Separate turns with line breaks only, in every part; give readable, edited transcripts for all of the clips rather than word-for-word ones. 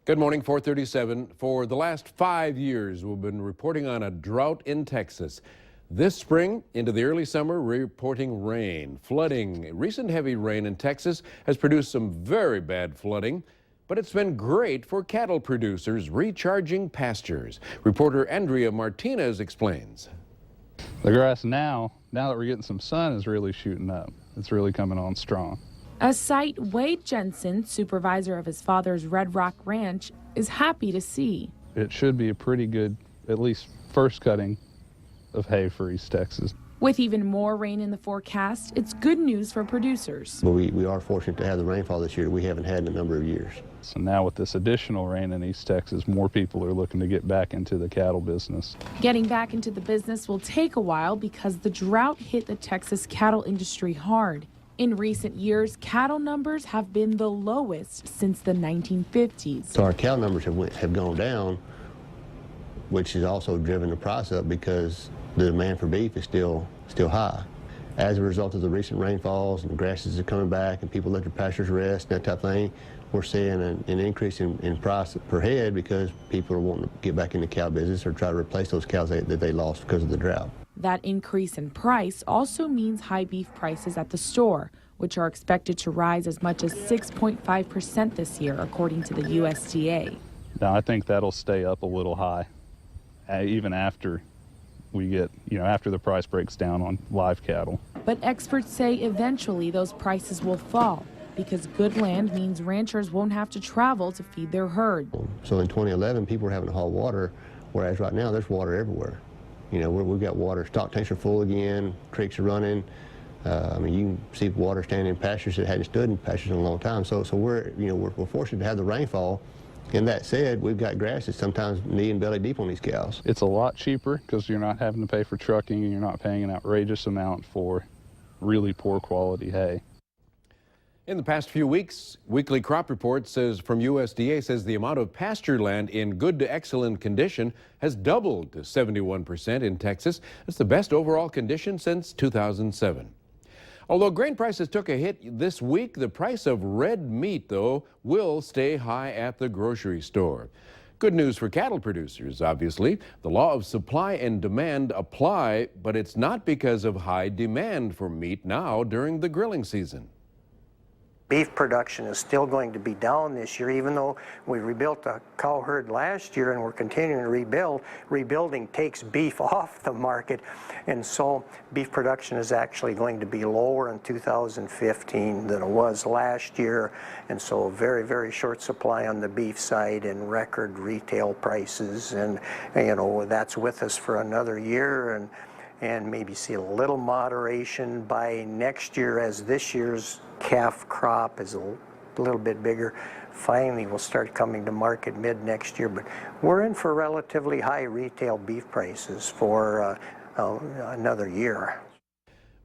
Good morning, 437. For the last 5 years, we've been reporting on a drought in Texas. This spring into the early summer, reporting rain, flooding. Recent heavy rain in Texas has produced some very bad flooding, but it's been great for cattle producers recharging pastures. Reporter Andrea Martinez explains.
The grass now that we're getting some sun, is really shooting up. It's really coming on strong.
A sight Wade Jensen, supervisor of his father's Red Rock Ranch, is happy to see.
It should be a pretty good, at least first cutting of hay for East Texas.
With even more rain in the forecast, it's good news for producers.
But we are fortunate to have the rainfall this year that we haven't had in a number of years.
So now with this additional rain in East Texas, more people are looking to get back into the cattle business.
Getting back into the business will take a while because the drought hit the Texas cattle industry hard. In recent years, cattle numbers have been the lowest since the 1950s.
So our cow numbers have gone down, which has also driven the price up because the demand for beef is still high. As a result of the recent rainfalls and the grasses are coming back and people let their pastures rest and that type of thing, we're seeing an increase in price per head because people are wanting to get back in the cow business or try to replace those cows that they lost because of the drought.
That increase in price also means high beef prices at the store, which are expected to rise as much as 6.5% this year, according to the USDA.
Now, I think that'll stay up a little high, even after we get, after the price breaks down on live cattle.
But experts say eventually those prices will fall because good land means ranchers won't have to travel to feed their herd.
So in 2011, people were having to haul water, whereas right now there's water everywhere. We've got water, stock tanks are full again, creeks are running. You can see water standing in pastures that hadn't stood in pastures in a long time. So we're fortunate to have the rainfall. And that said, we've got grass that's sometimes knee and belly deep on these cows.
It's a lot cheaper because you're not having to pay for trucking and you're not paying an outrageous amount for really poor quality hay.
In the past few weeks, weekly crop report from USDA says the amount of pasture land in good to excellent condition has doubled to 71% in Texas. That's the best overall condition since 2007. Although grain prices took a hit this week, the price of red meat, though, will stay high at the grocery store. Good news for cattle producers, obviously. The law of supply and demand apply, but it's not because of high demand for meat now during the grilling season.
Beef production is still going to be down this year, even though we rebuilt a cow herd last year and we're continuing to rebuild. Rebuilding takes beef off the market, and so beef production is actually going to be lower in 2015 than it was last year, and so very, very short supply on the beef side and record retail prices, and that's with us for another year, and maybe see a little moderation by next year as this year's calf crop is a little bit bigger. Finally, we'll start coming to market mid next year, but we're in for relatively high retail beef prices for another year.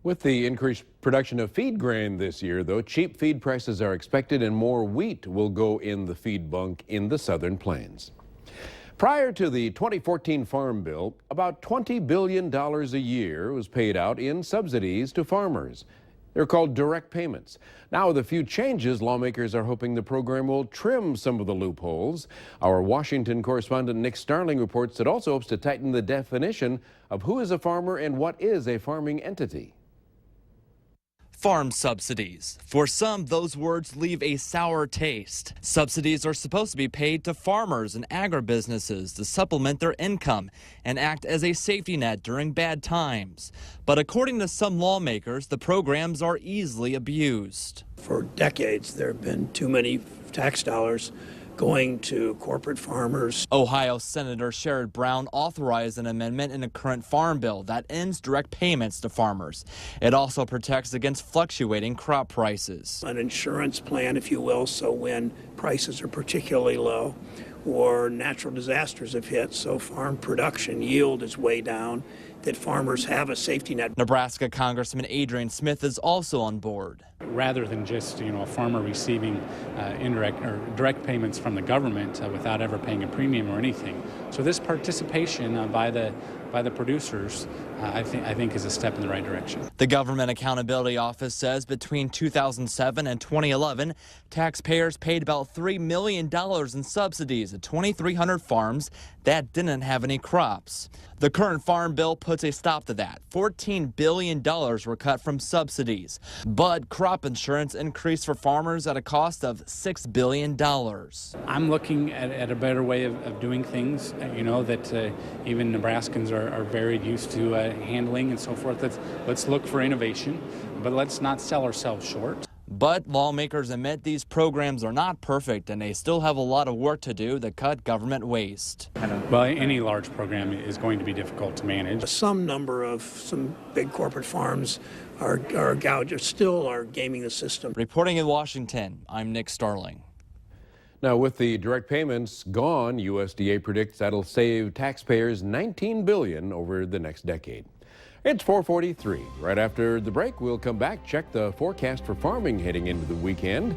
With the increased production of feed grain this year, though, cheap feed prices are expected and more wheat will go in the feed bunk in the southern plains. Prior to the 2014 Farm Bill, about $20 billion a year was paid out in subsidies to farmers. They're called direct payments. Now, with a few changes, lawmakers are hoping the program will trim some of the loopholes. Our Washington correspondent Nick Starling reports it also hopes to tighten the definition of who is a farmer and what is a farming entity.
Farm subsidies. For some, those words leave a sour taste. Subsidies are supposed to be paid to farmers and agribusinesses to supplement their income and act as a safety net during bad times. But according to some lawmakers, the programs are easily abused.
For decades, there have been too many tax dollars going to corporate farmers.
Ohio Senator Sherrod Brown authorized an amendment in the current farm bill that ends direct payments to farmers. It also protects against fluctuating crop prices.
An insurance plan, if you will, so when prices are particularly low or natural disasters have hit, so farm production yield is way down, that farmers have a safety net.
Nebraska Congressman Adrian Smith is also on board.
Rather than just a farmer receiving indirect or direct payments from the government without ever paying a premium or anything. So this participation by the by the producers, I think is a step in the right direction.
The Government Accountability Office says between 2007 and 2011, taxpayers paid about $3 million in subsidies at 2,300 farms that didn't have any crops. The current farm bill puts a stop to that. $14 billion were cut from subsidies, but crop insurance increased for farmers at a cost of $6 billion.
I'm looking at a better way of doing things, that even Nebraskans are very used to handling and so forth. Let's look for innovation, but let's not sell ourselves short.
But lawmakers admit these programs are not perfect and they still have a lot of work to do to cut government waste.
Well, any large program is going to be difficult to manage.
Some number of some big corporate farms are still are gaming the system.
Reporting in Washington, I'm Nick Starling.
Now, with the direct payments gone, USDA predicts that'll save taxpayers $19 billion over the next decade. It's 4:43. Right after the break, we'll come back, check the forecast for farming heading into the weekend.